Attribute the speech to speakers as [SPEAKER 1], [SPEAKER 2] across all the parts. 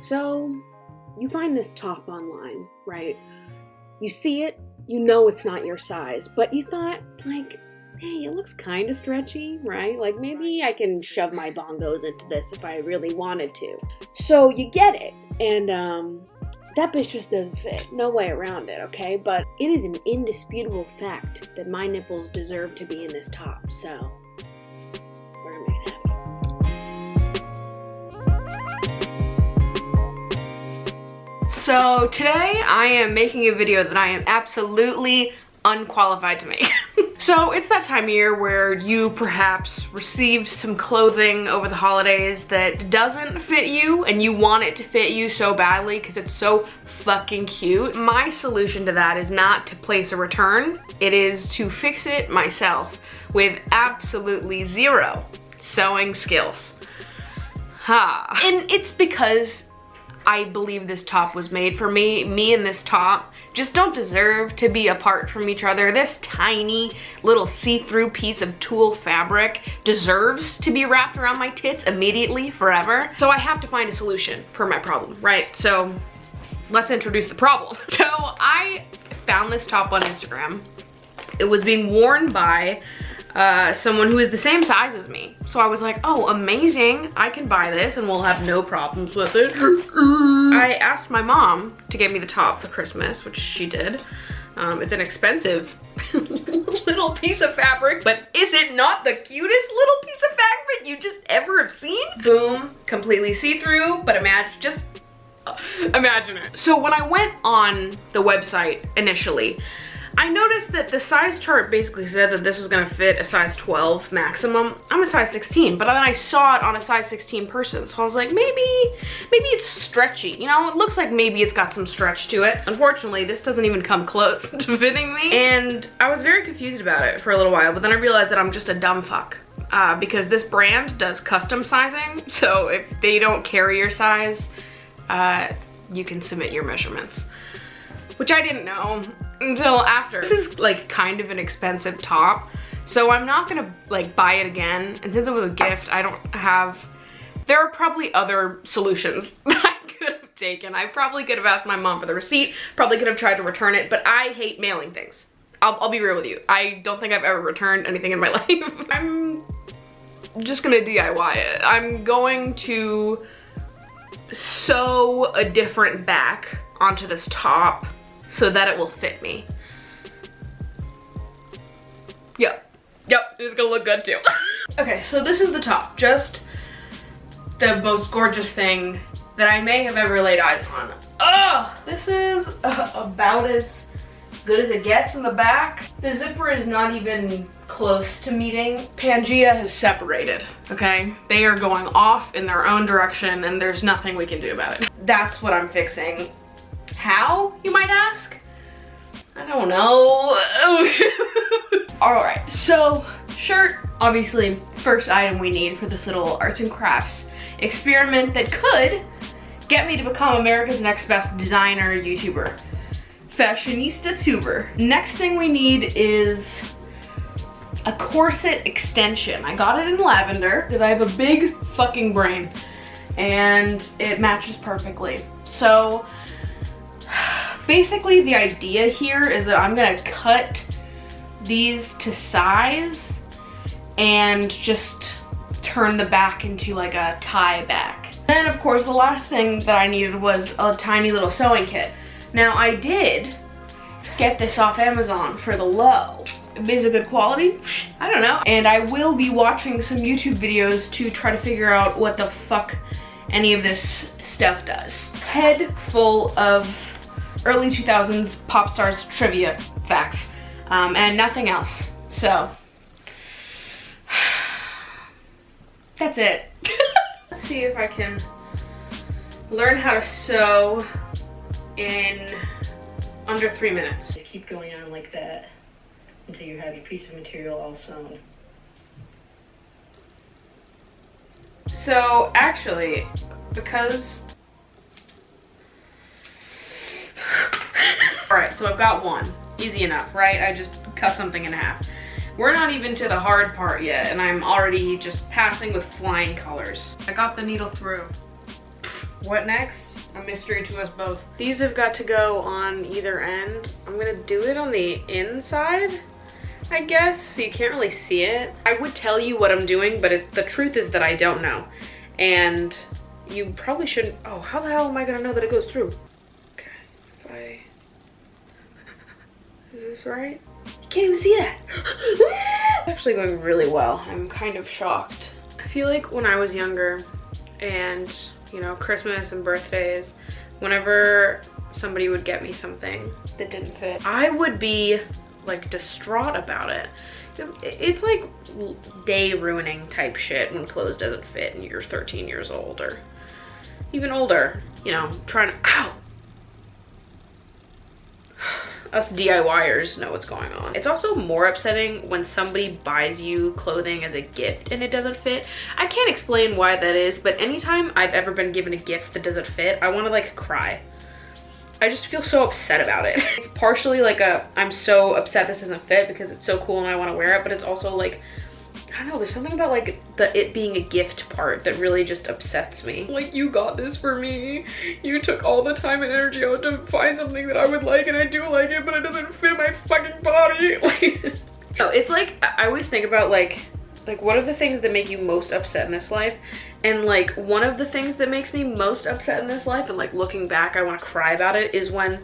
[SPEAKER 1] So, you find this top online, right? You see it, you know it's not your size, but you thought, like, hey, it looks kind of stretchy, right? Like, maybe I can shove my bongos into this if I really wanted to. So, you get it, and, that bitch just doesn't fit. No way around it, okay? But it is an indisputable fact that my nipples deserve to be in this top, so we're gonna make it happen. So today I am making a video that I am absolutely unqualified to make. So it's that time of year where you perhaps receive some clothing over the holidays that doesn't fit you and you want it to fit you so badly because it's so fucking cute. My solution to that is not to place a return. It is to fix it myself with absolutely zero sewing skills. And it's because I believe this top was made for me. Me and this top just don't deserve to be apart from each other. This tiny little see-through piece of tulle fabric deserves to be wrapped around my tits immediately, forever. So I have to find a solution for my problem, right? So let's introduce the problem. So I found this top on Instagram. It was being worn by someone who is the same size as me. So I was like, oh, amazing, I can buy this and we'll have no problems with it. I asked my mom to get me the top for Christmas, which she did. It's an expensive little piece of fabric, but is it not the cutest little piece of fabric you just ever have seen? Boom, completely see-through, but imagine it. So when I went on the website initially, I noticed that the size chart basically said that this was gonna fit a size 12 maximum. I'm a size 16, but then I saw it on a size 16 person, so I was like, maybe it's stretchy. You know, it looks like maybe it's got some stretch to it. Unfortunately, this doesn't even come close to fitting me, and I was very confused about it for a little while, but then I realized that I'm just a dumb fuck. Because this brand does custom sizing, so if they don't carry your size, you can submit your measurements. Which I didn't know until after. This is like kind of an expensive top, so I'm not gonna like buy it again. And since it was a gift, there are probably other solutions that I could have taken. I probably could have asked my mom for the receipt, probably could have tried to return it, but I hate mailing things. I'll be real with you. I don't think I've ever returned anything in my life. I'm just gonna DIY it. I'm going to sew a different back onto this top so that it will fit me. Yep, it's gonna look good too. Okay, so this is the top. Just the most gorgeous thing that I may have ever laid eyes on. Oh, this is about as good as it gets in the back. The zipper is not even close to meeting. Pangea has separated, okay? They are going off in their own direction and there's nothing we can do about it. That's what I'm fixing. How, you might ask? I don't know. All right, so shirt, obviously first item we need for this little arts and crafts experiment that could get me to become America's next best designer YouTuber. Fashionista tuber. Next thing we need is a corset extension. I got it in lavender because I have a big fucking brain and it matches perfectly. So basically the idea here is that I'm gonna cut these to size and just turn the back into like a tie back. Then of course the last thing that I needed was a tiny little sewing kit. Now I did get this off Amazon for the low. Is it good quality? I don't know. And I will be watching some YouTube videos to try to figure out what the fuck any of this stuff does. Head full of early 2000s pop stars trivia facts and nothing else. So that's it. Let's see if I can learn how to sew in under 3 minutes.
[SPEAKER 2] Just keep going on like that until you have your piece of material all sewn.
[SPEAKER 1] So actually, because all right, so I've got one. Easy enough, right? I just cut something in half. We're not even to the hard part yet, and I'm already just passing with flying colors. I got the needle through. What next? A mystery to us both. These have got to go on either end. I'm gonna do it on the inside, I guess, so you can't really see it. I would tell you what I'm doing, but the truth is that I don't know. And you probably shouldn't. Oh, how the hell am I gonna know that it goes through? Okay, is this right? You can't even see that. It's actually going really well. I'm kind of shocked. I feel like when I was younger and, you know, Christmas and birthdays, whenever somebody would get me something that didn't fit, I would be like distraught about it. It's like day ruining type shit when clothes doesn't fit and you're 13 years old or even older, you know, trying to, ow. Us DIYers know what's going on. It's also more upsetting when somebody buys you clothing as a gift and it doesn't fit. I can't explain why that is, but anytime I've ever been given a gift that doesn't fit, I want to like cry. I just feel so upset about it. It's partially like I'm so upset this doesn't fit because it's so cool and I want to wear it, but it's also like, I don't know, there's something about like it being a gift part that really just upsets me. Like, you got this for me. You took all the time and energy out to find something that I would like, and I do like it, but it doesn't fit my fucking body. Like, no, it's like, I always think about like what are the things that make you most upset in this life? And like one of the things that makes me most upset in this life, and like looking back I want to cry about it, is when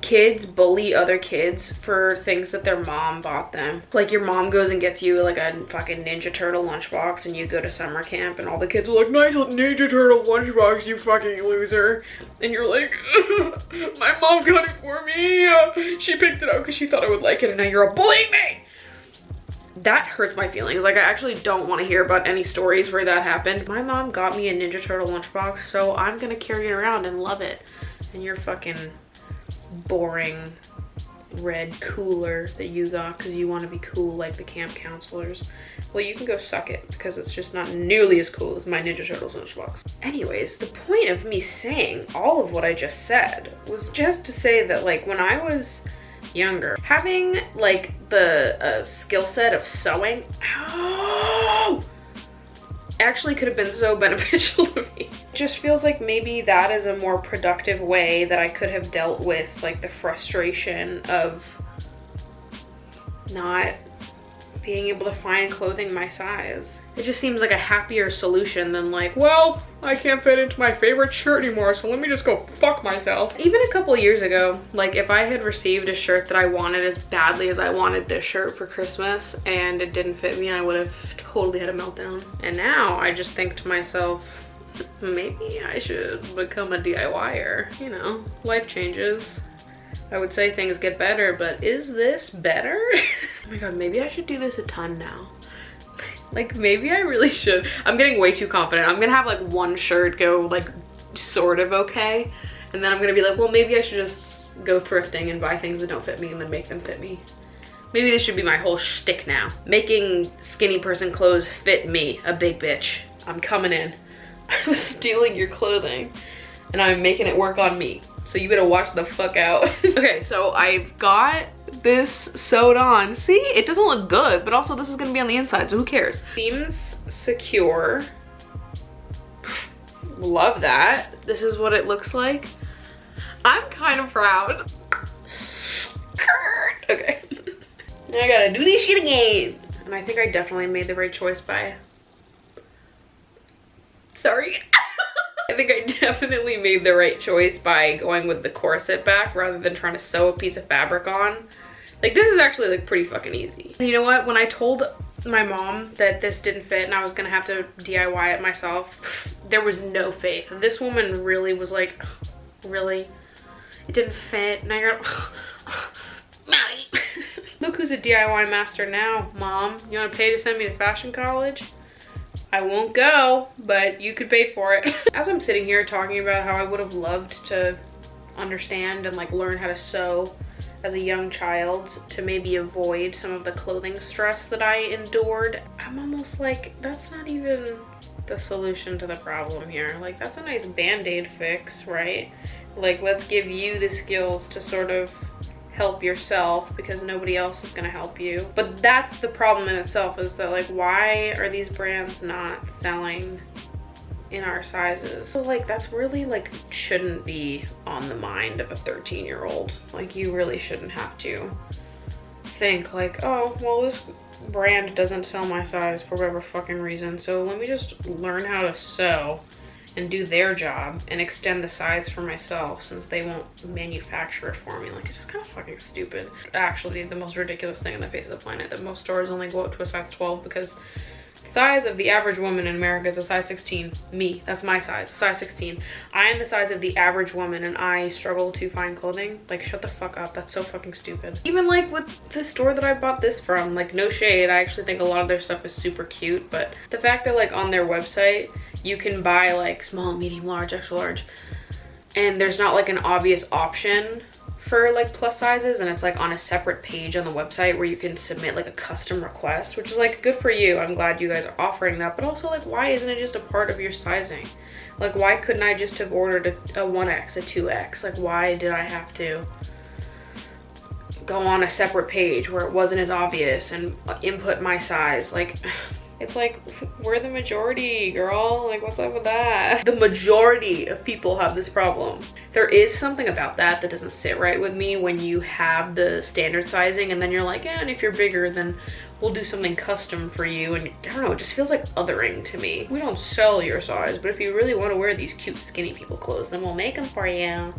[SPEAKER 1] kids bully other kids for things that their mom bought them. Like your mom goes and gets you like a fucking Ninja Turtle lunchbox and you go to summer camp and all the kids are like, nice little Ninja Turtle lunchbox, you fucking loser. And you're like, my mom got it for me. She picked it up because she thought I would like it and now you're all bullying me. That hurts my feelings. Like, I actually don't want to hear about any stories where that happened. My mom got me a Ninja Turtle lunchbox, so I'm gonna carry it around and love it. And you're fucking boring red cooler that you got because you want to be cool like the camp counselors. Well, you can go suck it because it's just not nearly as cool as my Ninja Turtles lunchbox. Anyways, the point of me saying all of what I just said was just to say that like when I was younger, having like the skill set of sewing, actually could have been so beneficial to me. It just feels like maybe that is a more productive way that I could have dealt with like the frustration of not being able to find clothing my size. It just seems like a happier solution than like, well, I can't fit into my favorite shirt anymore, so let me just go fuck myself. Even a couple years ago, like if I had received a shirt that I wanted as badly as I wanted this shirt for Christmas and it didn't fit me, I would have totally had a meltdown. And now I just think to myself, maybe I should become a DIYer. You know, life changes. I would say things get better, but is this better? Oh my god, maybe I should do this a ton now. Like, maybe I really should. I'm getting way too confident. I'm gonna have like one shirt go like sort of okay, and then I'm gonna be like, well, maybe I should just go thrifting and buy things that don't fit me and then make them fit me. Maybe this should be my whole shtick now. Making skinny person clothes fit me, a big bitch. I'm coming in. I'm stealing your clothing and I'm making it work on me. So you better watch the fuck out. Okay, so I've got this sewed on. See, it doesn't look good, but also this is gonna be on the inside, so who cares? Seems secure. Love that. This is what it looks like. I'm kind of proud. Okay. Now I gotta do this shit again. And I think I definitely made the right choice by... Sorry. I think I definitely made the right choice by going with the corset back rather than trying to sew a piece of fabric on. Like, this is actually like pretty fucking easy. And you know what? When I told my mom that this didn't fit and I was gonna have to DIY it myself, there was no faith. This woman really was like, really? It didn't fit? Now you're... Maddie. Look who's a DIY master now, Mom. You wanna pay to send me to fashion college? I won't go, but you could pay for it. As I'm sitting here talking about how I would have loved to understand and like learn how to sew as a young child to maybe avoid some of the clothing stress that I endured, I'm almost like, that's not even the solution to the problem here. Like, that's a nice band-aid fix, right? Like, let's give you the skills to sort of help yourself because nobody else is gonna help you. But that's the problem in itself, is that like, why are these brands not selling in our sizes. So like that's really like shouldn't be on the mind of a 13-year-old. Like you really shouldn't have to think like, oh, well, this brand doesn't sell my size for whatever fucking reason, so let me just learn how to sew and do their job and extend the size for myself since they won't manufacture it for me. Like, it's just kind of fucking stupid. Actually, the most ridiculous thing on the face of the planet, that most stores only go up to a size 12 because the size of the average woman in America is a size 16. Me, that's my size, a size 16. I am the size of the average woman and I struggle to find clothing. Like, shut the fuck up, that's so fucking stupid. Even like with the store that I bought this from, like no shade, I actually think a lot of their stuff is super cute, but the fact that like on their website, you can buy like small, medium, large, extra large, and there's not like an obvious option for like plus sizes, and it's like on a separate page on the website where you can submit like a custom request, which is like good for you. I'm glad you guys are offering that, but also like why isn't it just a part of your sizing? Like why couldn't I just have ordered a 1X, a 2X? Like why did I have to go on a separate page where it wasn't as obvious and input my size? Like it's like, we're the majority, girl. Like, what's up with that? The majority of people have this problem. There is something about that that doesn't sit right with me when you have the standard sizing and then you're like, yeah, and if you're bigger, then we'll do something custom for you. And I don't know, it just feels like othering to me. We don't sell your size, but if you really want to wear these cute skinny people clothes, then we'll make them for you.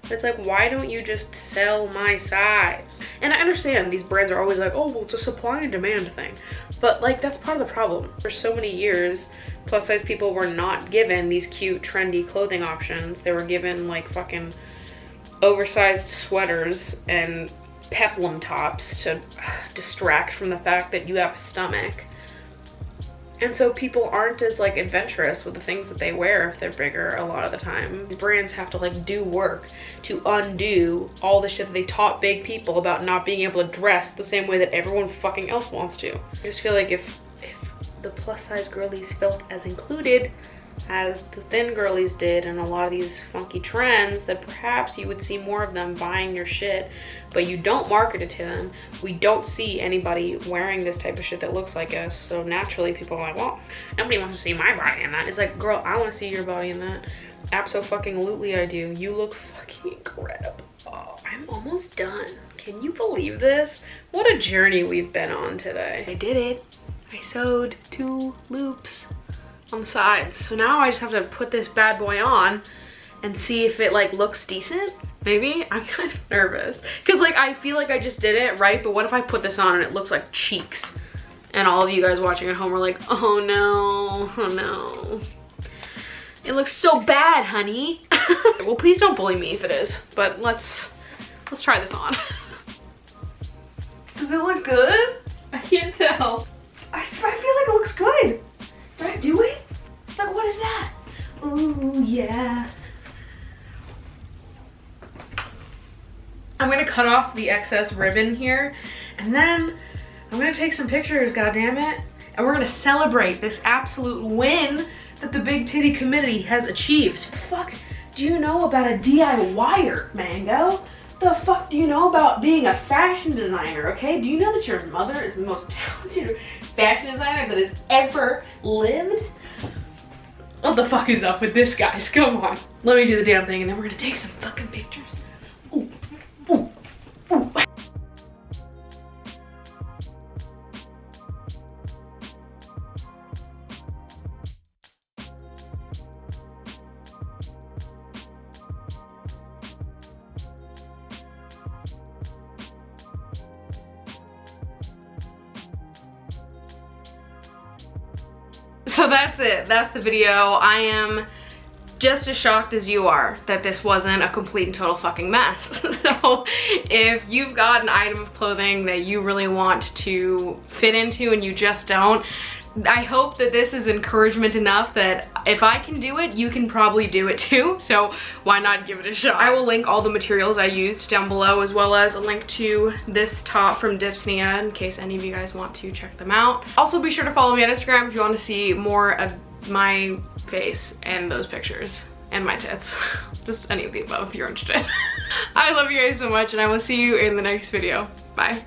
[SPEAKER 1] It's like, why don't you just sell my size? And I understand these brands are always like, oh, well, it's a supply and demand thing. But like, that's part of the problem. For so many years, plus size people were not given these cute, trendy clothing options. They were given like fucking oversized sweaters and peplum tops to distract from the fact that you have a stomach. And so people aren't as like adventurous with the things that they wear if they're bigger a lot of the time. These brands have to like do work to undo all the shit that they taught big people about not being able to dress the same way that everyone fucking else wants to. I just feel like if the plus size girlies felt as included as the thin girlies did and a lot of these funky trends, that perhaps you would see more of them buying your shit, but you don't market it to them. We don't see anybody wearing this type of shit that looks like us, so naturally people are like, well, nobody wants to see my body in that. It's like, girl, I want to see your body in that. Abso-fucking-lutely I do. You look fucking incredible. Oh, I'm almost done. Can you believe this? What a journey we've been on today. I did it. I sewed 2 loops on the sides. So now I just have to put this bad boy on and see if it like looks decent. Maybe. I'm kind of nervous because like I feel like I just did it right, but what if I put this on and it looks like cheeks and all of you guys watching at home are like, oh no, oh no, it looks so bad, honey. Well, please don't bully me if it is, but let's try this on. Does it look good? I can't tell. I feel like it looks good. Did I do it? Like, what is that? Ooh, yeah. I'm gonna cut off the excess ribbon here, and then I'm gonna take some pictures, goddammit, and we're gonna celebrate this absolute win that the big titty community has achieved. Fuck, do you know about a DIYer, Mango? The fuck do you know about being a fashion designer, okay? Do you know that your mother is the most talented fashion designer that has ever lived? What the fuck is up with this, guys? Come on. Let me do the damn thing and then we're gonna take some fucking pictures. Ooh, ooh, ooh. So that's it. That's the video. I am just as shocked as you are that this wasn't a complete and total fucking mess. So if you've got an item of clothing that you really want to fit into and you just don't, I hope that this is encouragement enough that if I can do it, you can probably do it too. So why not give it a shot? I will link all the materials I used down below, as well as a link to this top from Dipsnia in case any of you guys want to check them out. Also be sure to follow me on Instagram if you want to see more of my face and those pictures and my tits. Just any of the above if you're interested. I love you guys so much and I will see you in the next video. Bye.